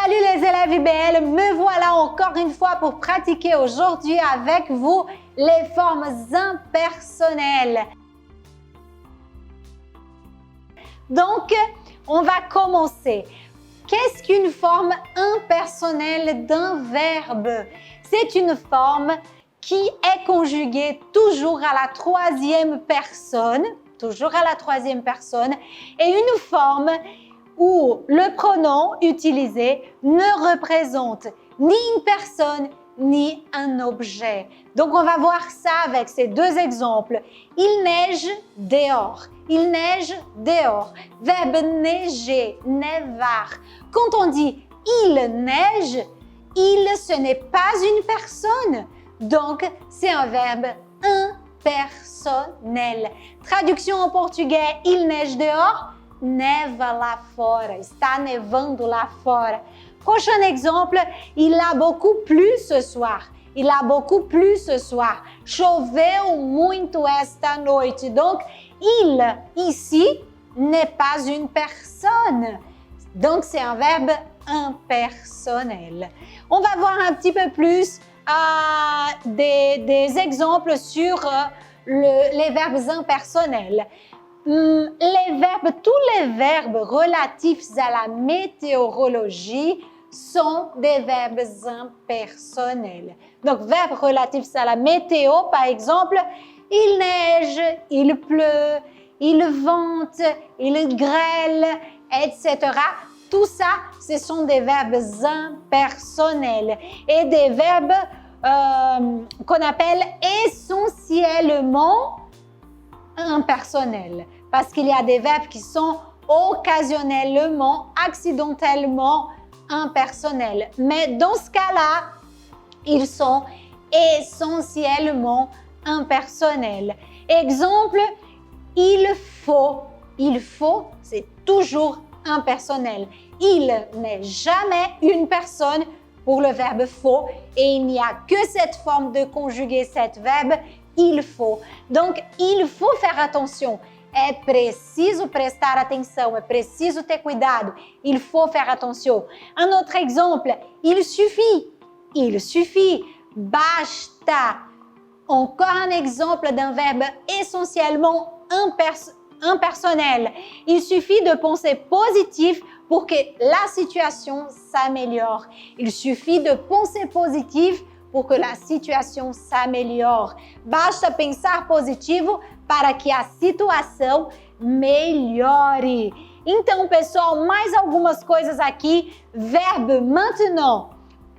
Salut les élèves IBL, me voilà encore une fois pour pratiquer aujourd'hui avec vous les formes impersonnelles. Donc, on va commencer. Qu'est-ce qu'une forme impersonnelle d'un verbe? C'est une forme qui est conjuguée toujours à la troisième personne, et une forme où le pronom utilisé ne représente ni une personne ni un objet. Donc, on va voir ça avec ces deux exemples. Il neige dehors. Il neige dehors. Verbe neiger, nevar. Quand on dit il neige, il, ce n'est pas une personne. Donc, c'est un verbe impersonnel. Traduction en portugais, il neige dehors. Neva lá fora, está nevando lá fora. Prochain exemple, il a beaucoup plu ce soir. Il a beaucoup plu ce soir. Choveu muito esta noite. Donc, il, ici, n'est pas une personne. Donc, c'est un verbe impersonnel. On va voir un petit peu plus des exemples sur les verbes impersonnels. Tous les verbes relatifs à la météorologie sont des verbes impersonnels. Donc, verbes relatifs à la météo, par exemple, il neige, il pleut, il vente, il grêle, etc. Tout ça, ce sont des verbes impersonnels et des verbes qu'on appelle essentiellement impersonnels, parce qu'il y a des verbes qui sont occasionnellement, accidentellement impersonnels. Mais dans ce cas-là, ils sont essentiellement impersonnels. Exemple, il faut. Il faut, c'est toujours impersonnel. Il n'est jamais une personne pour le verbe faut et il n'y a que cette forme de conjuguer cet verbe il faut. Donc, il faut faire attention. É preciso prestar atenção, é preciso ter cuidado. Il faut faire attention. Un autre exemple, il suffit. Il suffit. Basta. Encore un exemple d'un verbe essentiellement impersonnel. Il suffit de penser positif pour que la situation s'améliore. Il suffit de penser positif pour que la situação s'améliore. Basta pensar positivo para que a situação melhore. Então, pessoal, mais algumas coisas aqui. Verbe maintenant,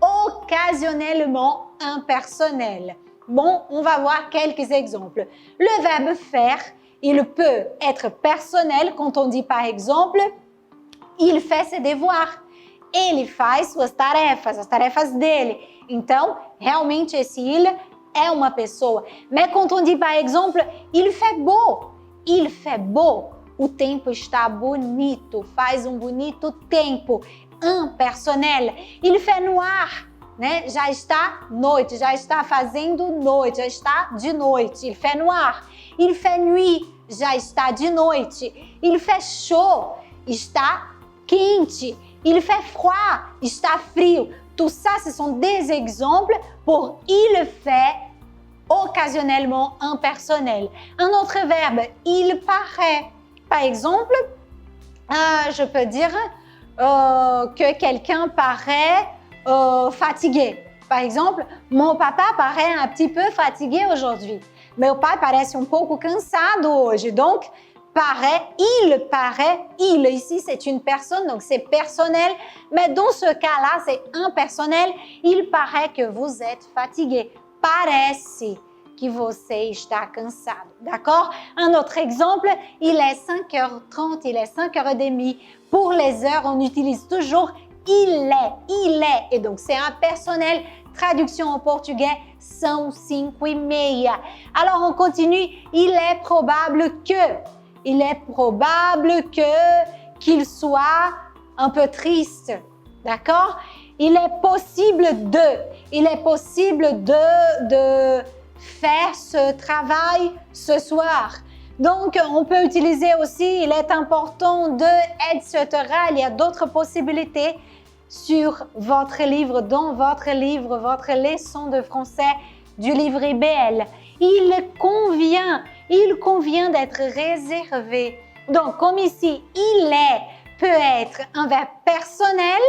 occasionnellement impersonnel. Bon, on va voir quelques exemples. Le verbe faire, il peut être personnel quand on dit par exemple, il fait ses devoirs. Ele faz suas tarefas, as tarefas dele. Então, realmente esse il é uma pessoa. Mais quand on dit par exemple, il fait beau. Il fait beau. O tempo está bonito, faz bonito tempo. Impersonnel. Il fait noir. Né? Já está noite, já está fazendo noite, já está de noite. Il fait noir. Il fait nuit, já está de noite. Il fait chaud, está quente. Il fait froid, está frio. Tout ça, ce sont des exemples pour il fait occasionnellement impersonnel. Un autre verbe, il paraît. Par exemple, je peux dire que quelqu'un paraît fatigué. Par exemple, mon papa paraît un petit peu fatigué aujourd'hui. Meu pai parece pouco cansado hoje. Donc, paraît, il, ici c'est une personne, donc c'est personnel, mais dans ce cas-là, c'est impersonnel. Il paraît que vous êtes fatigué. Parece que você está cansado, d'accord? Un autre exemple, il est 5h30, il est 5h30. Pour les heures, on utilise toujours il est, et donc c'est impersonnel. Traduction en portugais, são 5h30. Alors on continue, il est probable que. Il est probable qu'il soit un peu triste, d'accord? Il est possible de faire ce travail ce soir. Donc, on peut utiliser aussi, il est important de, etc. Il y a d'autres possibilités. sur votre livre, dans votre livre, votre leçon de français du livre IBL. Il convient d'être réservé. Donc, comme ici, il est peut être un verbe personnel.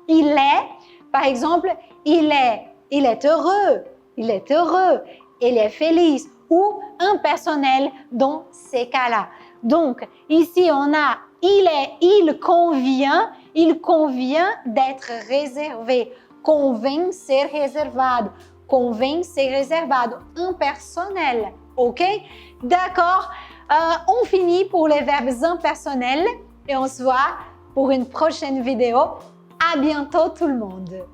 Il est, par exemple, il est heureux, il est heureux, il est feliz, ou un personnel dans ces cas-là. Donc, ici, on a il convient d'être réservé. Convém ser reservado. Convém ser reservado. Impersonnel. OK? D'accord? On finit pour les verbes impersonnels et on se voit pour une prochaine vidéo. À bientôt tout le monde.